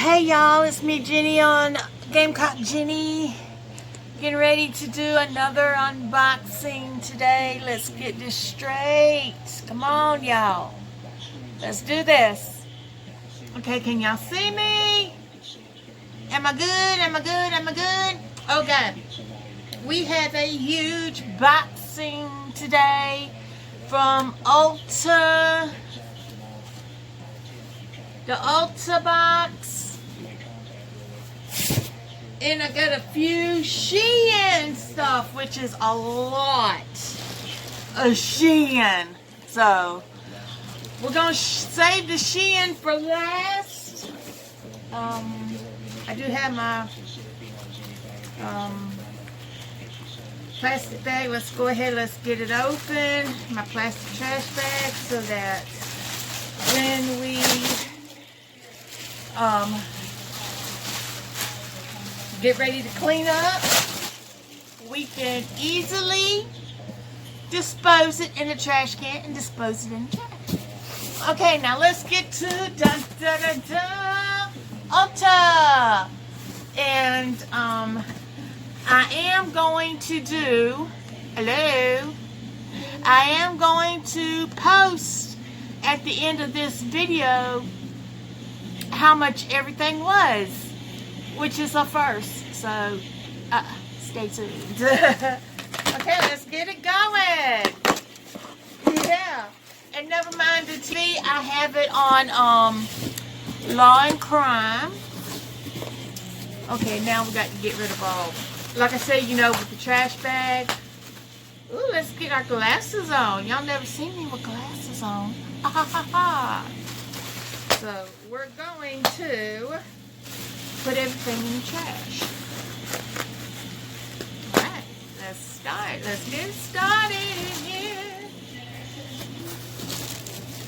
Hey y'all, it's me Jenny on Gamecock Jenny. Getting ready to do another unboxing today. Let's get this straight. Come on y'all. Let's do this. Okay, can y'all see me? Am I good? Am I good? Am I good? Okay. We have a huge boxing today from Ulta. The Ulta box. And I got a few shein stuff, which is a lot of shein. So we're gonna save the shein for last. I do have my plastic bag. Let's go ahead, let's get it open. My plastic trash bag, so that when we get ready to clean up, we can easily dispose it in the trash can and dispose it in the trash. Okay, now let's get to Ulta. And I am going to do, I am going to post at the end of this video how much everything was, which is a first, so stay tuned. Okay, let's get it going. Yeah, and never mind the TV, I have it on Law and Crime. Okay, now we got to get rid of all, like I said, you know, with the trash bag. Ooh, let's get our glasses on. Y'all never seen me with glasses on. So we're going to put everything in the trash. Alright, let's start. Let's get started here.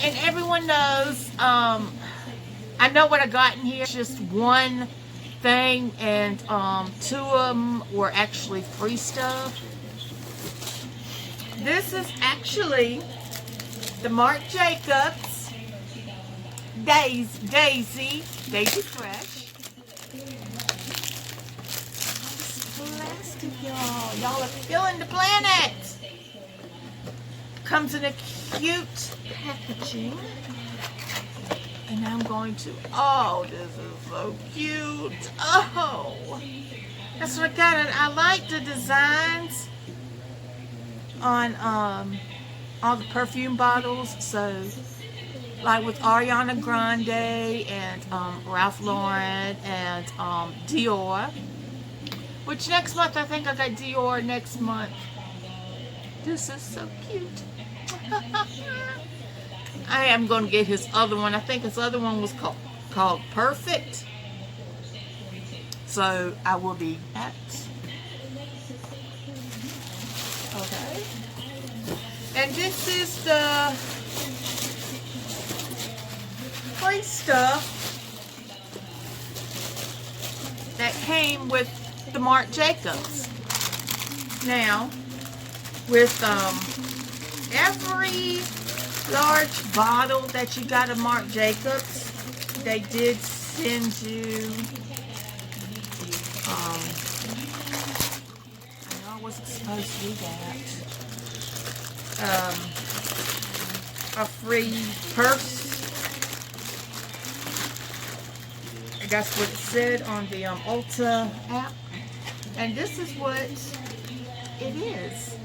And everyone knows, I know what I got in here. It's just one thing, and two of them were actually free stuff. This is actually the Marc Jacobs Daisy Fresh. Plastic, y'all. Y'all are feeling the planet. Comes in a cute packaging. And I'm going to, oh, this is so cute. Oh, that's what I got. And I like the designs on all the perfume bottles. So like with Ariana Grande and Ralph Lauren and Dior, which next month, I think I got Dior next month. This is so cute. I am going to get his other one. I think his other one was called Perfect. So I will be that. Okay. And this is the free stuff that came with the Marc Jacobs. Now, with every large bottle that you got of Marc Jacobs, they did send you, I know I wasn't supposed to do that, a free purse. That's what it said on the Ulta app. And this is what it is.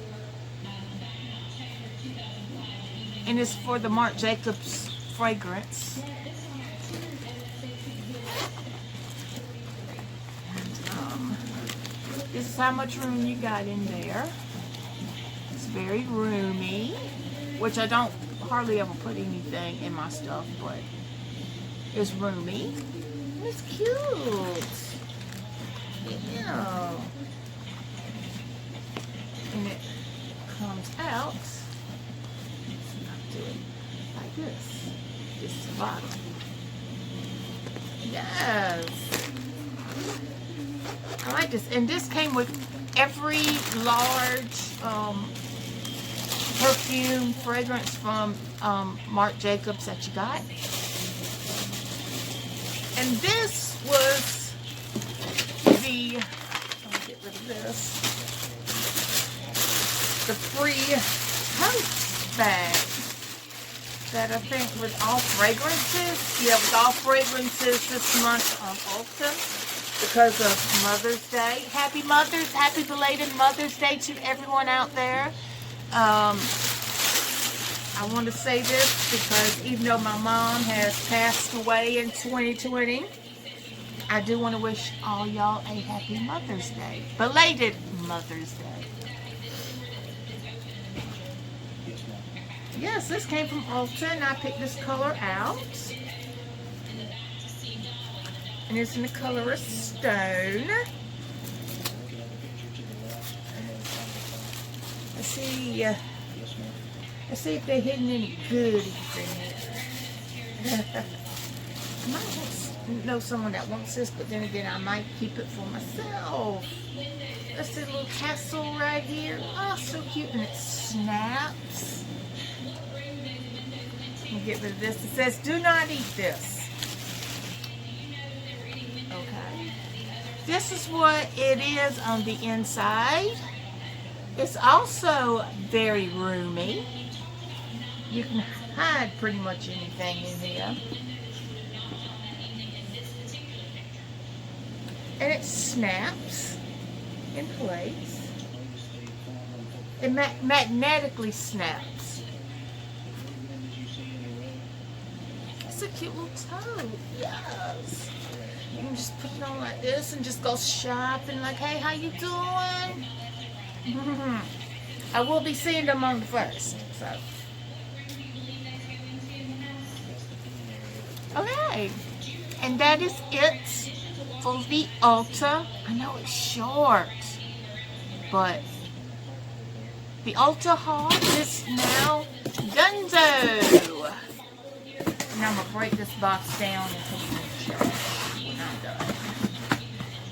And it's for the Marc Jacobs fragrance. And, this is how much room you got in there. It's very roomy, which I don't hardly ever put anything in my stuff, but it's roomy. And it's cute. Yeah. And it comes out. Do it like this. This is the bottom. Yes. I like this. And this came with every large perfume fragrance from Marc Jacobs that you got. And this was the, let me get rid of this, the free tote bag that I think was all fragrances. Yeah, it was all fragrances this month on Ulta because of Mother's Day. Happy belated Mother's Day to everyone out there. I want to say this because even though my mom has passed away in 2020, I do want to wish all y'all a happy Mother's Day. Belated Mother's Day. Yes, this came from Ulta and I picked this color out. And it's in the color of Stone. Let's see if they're hidden any goodies in here. I might know someone that wants this, but then again, I might keep it for myself. That's the little tassel right here. Oh, so cute. And it snaps. Let me get rid of this. It says, do not eat this. Okay. This is what it is on the inside. It's also very roomy. You can hide pretty much anything in here. And it snaps in place. It magnetically snaps. It's a cute little tote. Yes. You can just put it on like this and just go shopping like, hey, how you doing? I will be seeing them on the 1st. So. Okay. And that is it for the Ulta. I know it's short, but the Ulta haul is now donezo. And I'm going to break this box down and put it in the trash when I'm done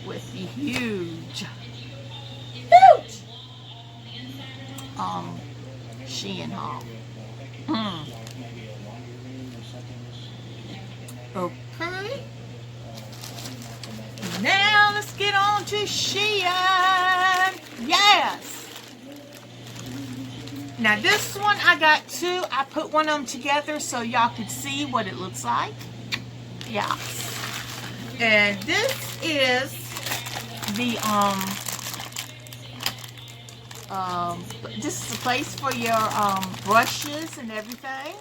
with the huge shein haul. Okay. Now let's get on to shein. Yes. Now this one I got two. I put one of them together so y'all could see what it looks like. Yes. And this is the this is a place for your brushes and everything.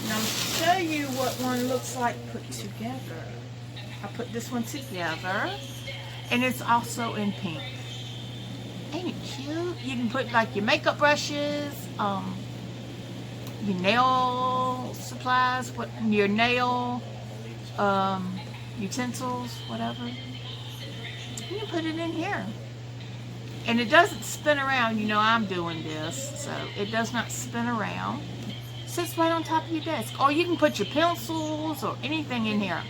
And I'll show you what one looks like put together. I put this one together, and it's also in pink. Ain't it cute? You can put like your makeup brushes, your nail supplies, your nail utensils, whatever. You can put it in here. And it doesn't spin around. You know I'm doing this, so it does not spin around. It sits right on top of your desk. Or you can put your pencils or anything in here.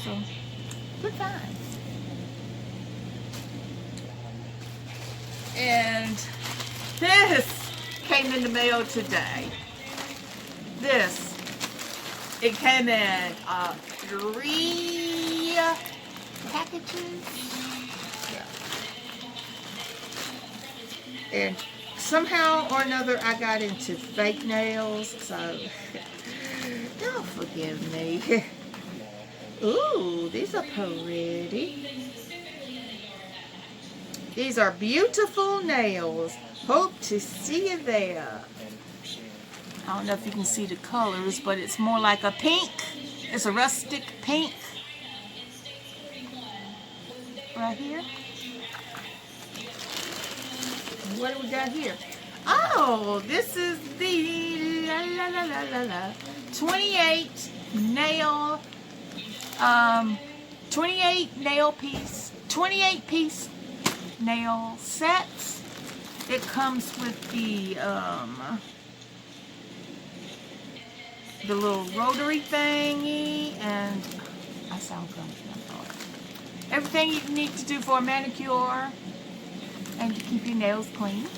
So, good finds. And this came in the mail today. It came in 3 packages. Yeah. And somehow or another I got into fake nails, so don't forgive me. Ooh, these are pretty. These are beautiful nails. Hope to see you there. I don't know if you can see the colors, but it's more like a pink. It's a rustic pink. Right here. What do we got here? Oh, this is the 28 nail 28 piece nail sets. It comes with the little rotary thingy, and I sound grumpy. Everything you need to do for a manicure and to keep your nails clean.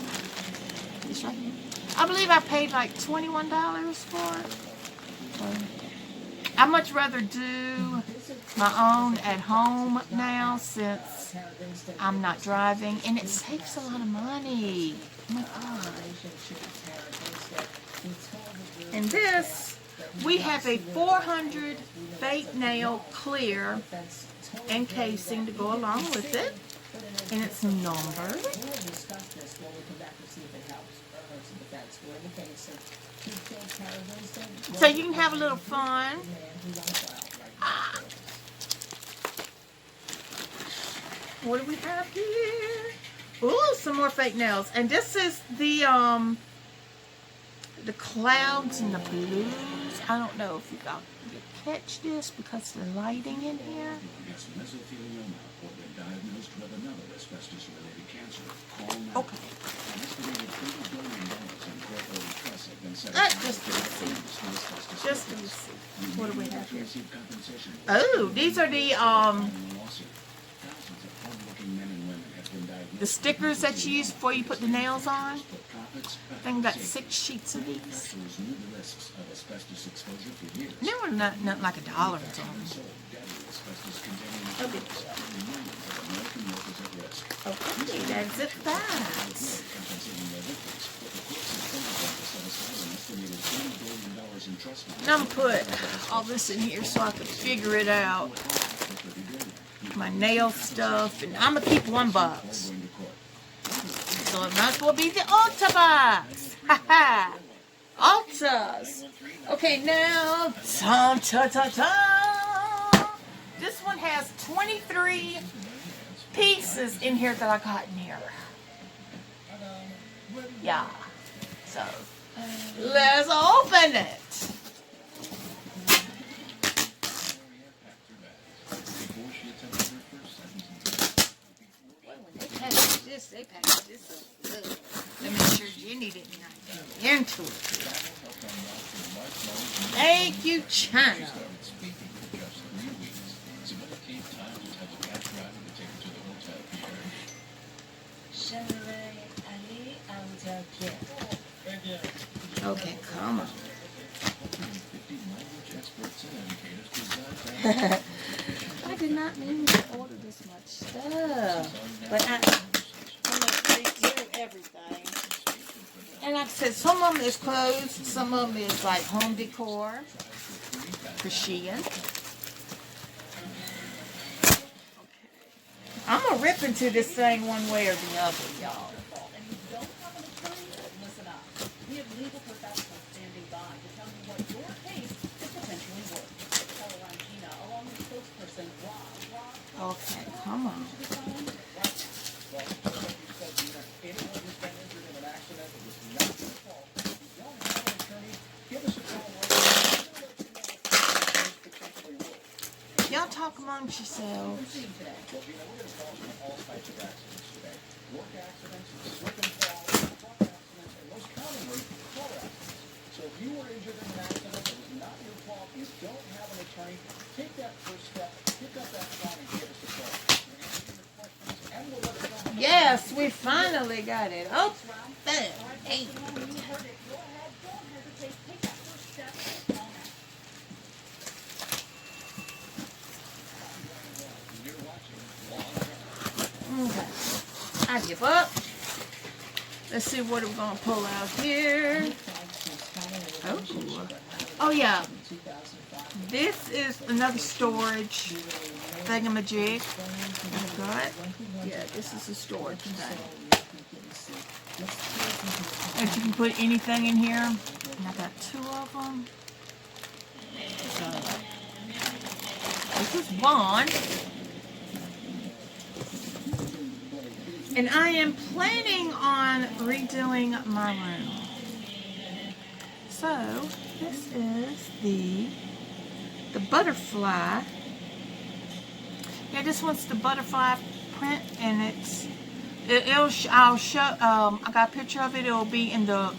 It's right here. I believe I paid like $21 for it. I'd much rather do my own at home now since I'm not driving, and it saves a lot of money. Oh my God. And this, we have a 400 fake nail clear encasing to go along with it, and it's numbered. So you can have a little fun. What do we have here? Ooh, some more fake nails. And this is the clouds and the blues. I don't know if you catch this because of the lighting in here. Okay. Just to see. Just to see. What do we have here? Oh, these are the stickers that you use before you put the nails on. I think got 6 sheets of these. They were nothing like $1 or something. Okay. Okay, that's it. That. And I'm going to put all this in here so I can figure it out. My nail stuff, and I'm going to keep $1. So it might as well be the Ulta box. Haha. Ultas. Okay, now, this one has 23 pieces in here that I got in here. Yeah. So, let's open it. They packaged this up good. Let me make sure Jenny didn't get into it. Thank you, China. Okay, come on. I did not mean to order this much stuff, but everything. And like I said, some of them is clothes, some of them is like home decor for shein. Okay. I'm gonna rip into this thing one way or the other, y'all. Okay, come on. Y'all talk amongst yourselves. So if you were injured in an accident that was not your fault, you don't have an attorney, take that first step, pick up that phone and give us a call. Yes, we finally got it. Oh, hey. Okay, I give up. Let's see what we're going to pull out here. Oh yeah. This is another storage thingamajig. Yeah, this is a storage thing. If you can put anything in here. And I got 2 of them. So, this is one. And I am planning on redoing my room. So, this is the butterfly. Yeah, this one's the butterfly print, and I'll show, I got a picture of it. It'll be in the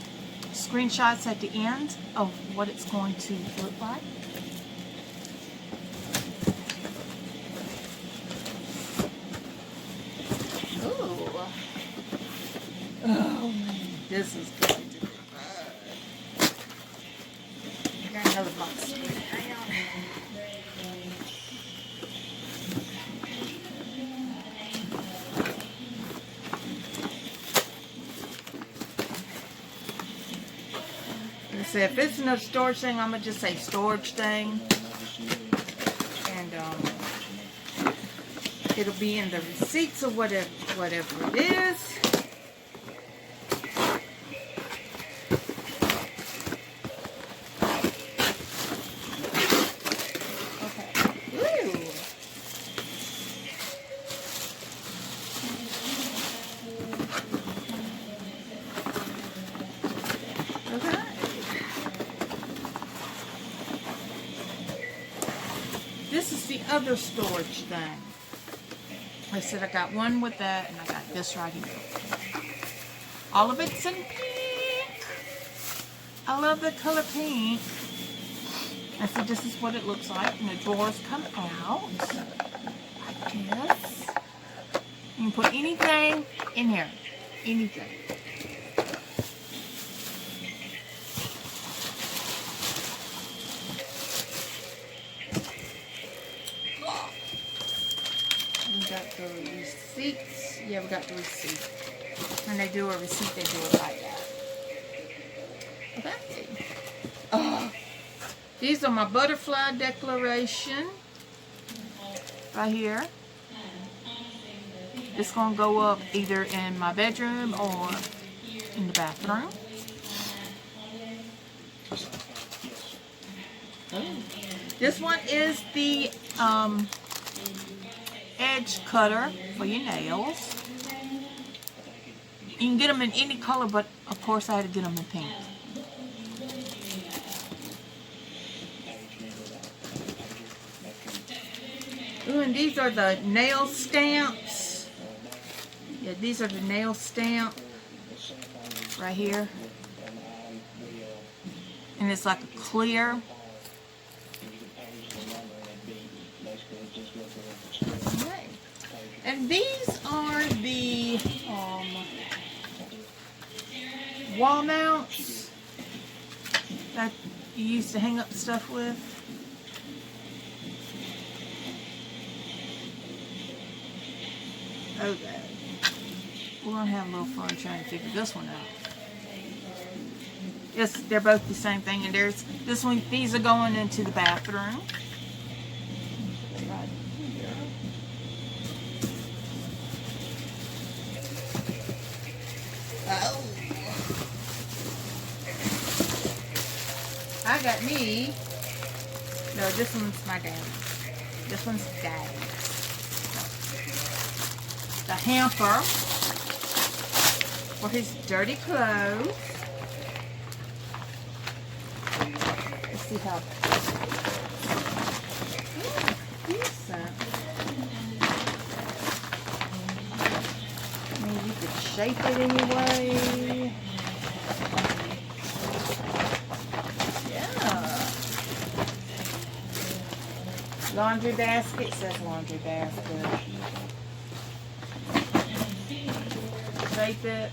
screenshots at the end of what it's going to look like. Ooh. Oh, this is going to be fun. got another box. Like I said, if it's another storage thing, I'm gonna just say storage thing, and it'll be in the receipts or whatever it is. This is the other storage thing. I said I got one with that, and I got this right here. All of it's in pink. I love the color pink. I said this is what it looks like, and the drawers come out like this. You can put anything in here. Anything. We got the receipts. Yeah, we got the receipt. When they do a receipt, they do it like that. Okay. Oh, these are my butterfly declaration. Right here. It's going to go up either in my bedroom or in the bathroom. This one is the edge cutter for your nails. You can get them in any color, but of course I had to get them in pink. Ooh, and these are the nail stamps. Yeah, these are the nail stamp right here. And it's like a clear. Okay. And these are the wall mounts that you used to hang up stuff with. Okay. We're going to have a little fun trying to figure this one out. Yes, they're both the same thing, and there's this one. These are going into the bathroom. Right here. Oh. I got me. No, this one's my dad's. This one's dad's. The hamper for his dirty clothes. Let's see how decent. I mean, you could shape it anyway. Yeah. Laundry basket, says laundry basket. Shape it.